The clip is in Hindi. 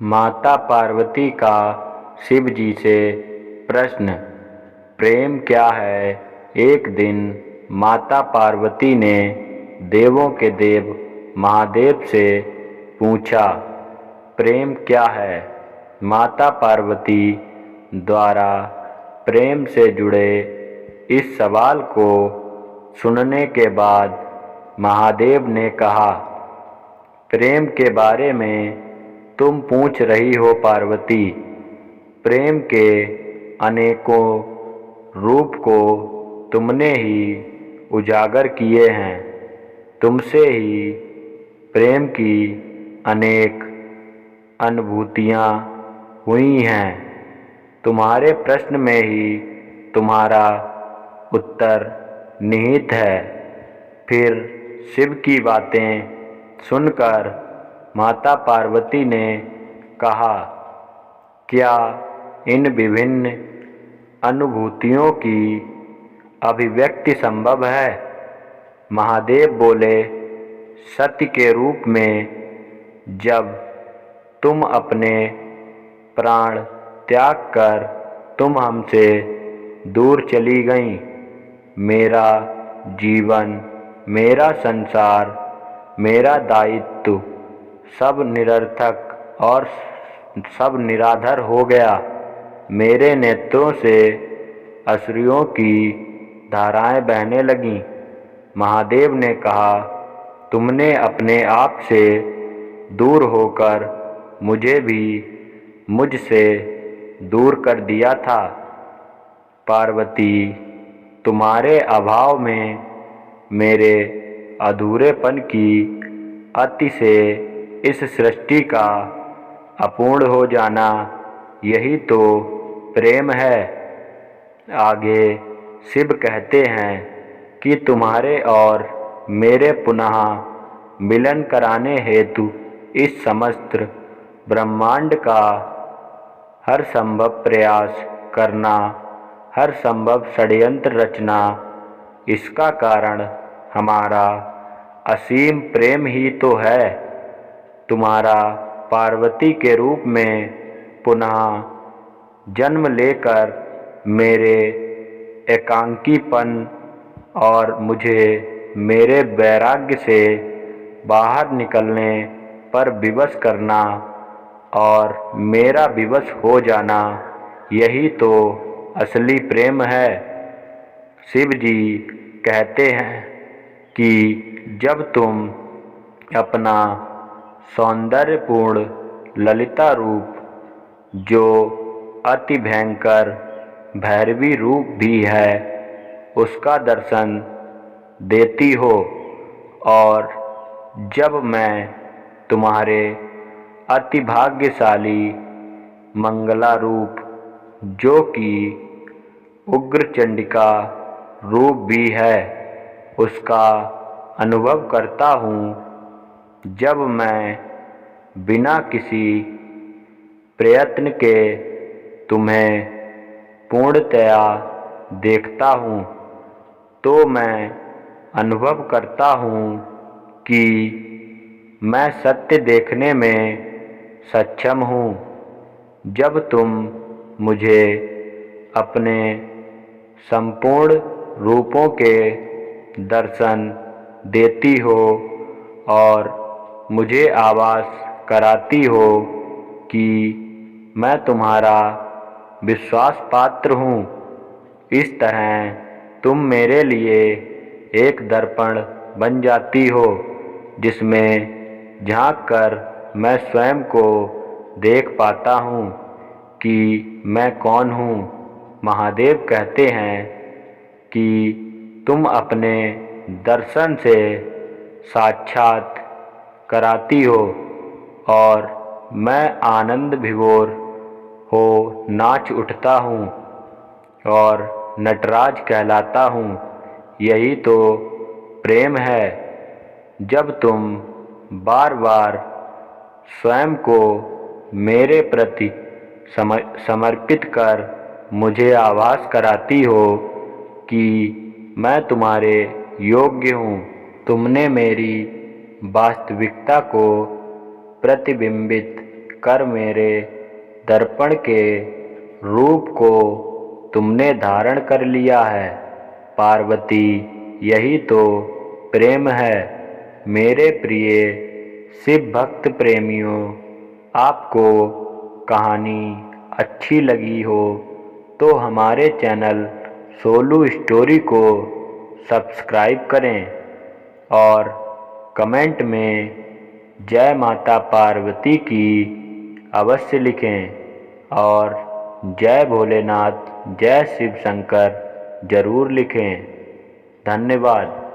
माता पार्वती का शिव जी से प्रश्न। प्रेम क्या है? एक दिन माता पार्वती ने देवों के देव महादेव से पूछा, प्रेम क्या है? माता पार्वती द्वारा प्रेम से जुड़े इस सवाल को सुनने के बाद महादेव ने कहा, प्रेम के बारे में तुम पूछ रही हो पार्वती। प्रेम के अनेकों रूप को तुमने ही उजागर किए हैं। तुमसे ही प्रेम की अनेक अनुभूतियाँ हुई हैं। तुम्हारे प्रश्न में ही तुम्हारा उत्तर निहित है। फिर शिव की बातें सुनकर माता पार्वती ने कहा, क्या इन विभिन्न अनुभूतियों की अभिव्यक्ति संभव है? महादेव बोले, सत्य के रूप में जब तुम अपने प्राण त्याग कर तुम हमसे दूर चली गईं, मेरा जीवन, मेरा संसार, मेरा दायित्व सब निरर्थक और सब निराधार हो गया। मेरे नेत्रों से अश्रुओं की धाराएं बहने लगीं। महादेव ने कहा, तुमने अपने आप से दूर होकर मुझे भी मुझसे दूर कर दिया था। पार्वती, तुम्हारे अभाव में मेरे अधूरेपन की अति से इस सृष्टि का अपूर्ण हो जाना, यही तो प्रेम है। आगे शिव कहते हैं कि तुम्हारे और मेरे पुनः मिलन कराने हेतु इस समस्त ब्रह्मांड का हर संभव प्रयास करना, हर संभव षड्यंत्र रचना, इसका कारण हमारा असीम प्रेम ही तो है। तुम्हारा पार्वती के रूप में पुनः जन्म लेकर मेरे एकांकीपन और मुझे मेरे वैराग्य से बाहर निकलने पर विवश करना और मेरा विवश हो जाना, यही तो असली प्रेम है। शिव जी कहते हैं कि जब तुम अपना सौंदर्यपूर्ण ललिता रूप, जो अति भयंकर भैरवी रूप भी है, उसका दर्शन देती हो, और जब मैं तुम्हारे अति भाग्यशाली मंगला रूप, जो कि उग्र चंडिका रूप भी है, उसका अनुभव करता हूँ, जब मैं बिना किसी प्रयत्न के तुम्हें पूर्णतया देखता हूँ, तो मैं अनुभव करता हूँ कि मैं सत्य देखने में सक्षम हूँ। जब तुम मुझे अपने संपूर्ण रूपों के दर्शन देती हो और मुझे आभास कराती हो कि मैं तुम्हारा विश्वास पात्र हूँ, इस तरह तुम मेरे लिए एक दर्पण बन जाती हो, जिसमें झांक कर मैं स्वयं को देख पाता हूँ कि मैं कौन हूँ। महादेव कहते हैं कि तुम अपने दर्शन से साक्षात कराती हो और मैं आनंद विभोर हो नाच उठता हूँ और नटराज कहलाता हूँ। यही तो प्रेम है। जब तुम बार बार स्वयं को मेरे प्रति समर्पित कर मुझे आभास कराती हो कि मैं तुम्हारे योग्य हूँ, तुमने मेरी वास्तविकता को प्रतिबिंबित कर मेरे दर्पण के रूप को तुमने धारण कर लिया है। पार्वती, यही तो प्रेम है। मेरे प्रिय शिव भक्त प्रेमियों, आपको कहानी अच्छी लगी हो तो हमारे चैनल सोलू स्टोरी को सब्सक्राइब करें और कमेंट में जय माता पार्वती की अवश्य लिखें और जय भोलेनाथ, जय शिव शंकर जरूर लिखें। धन्यवाद।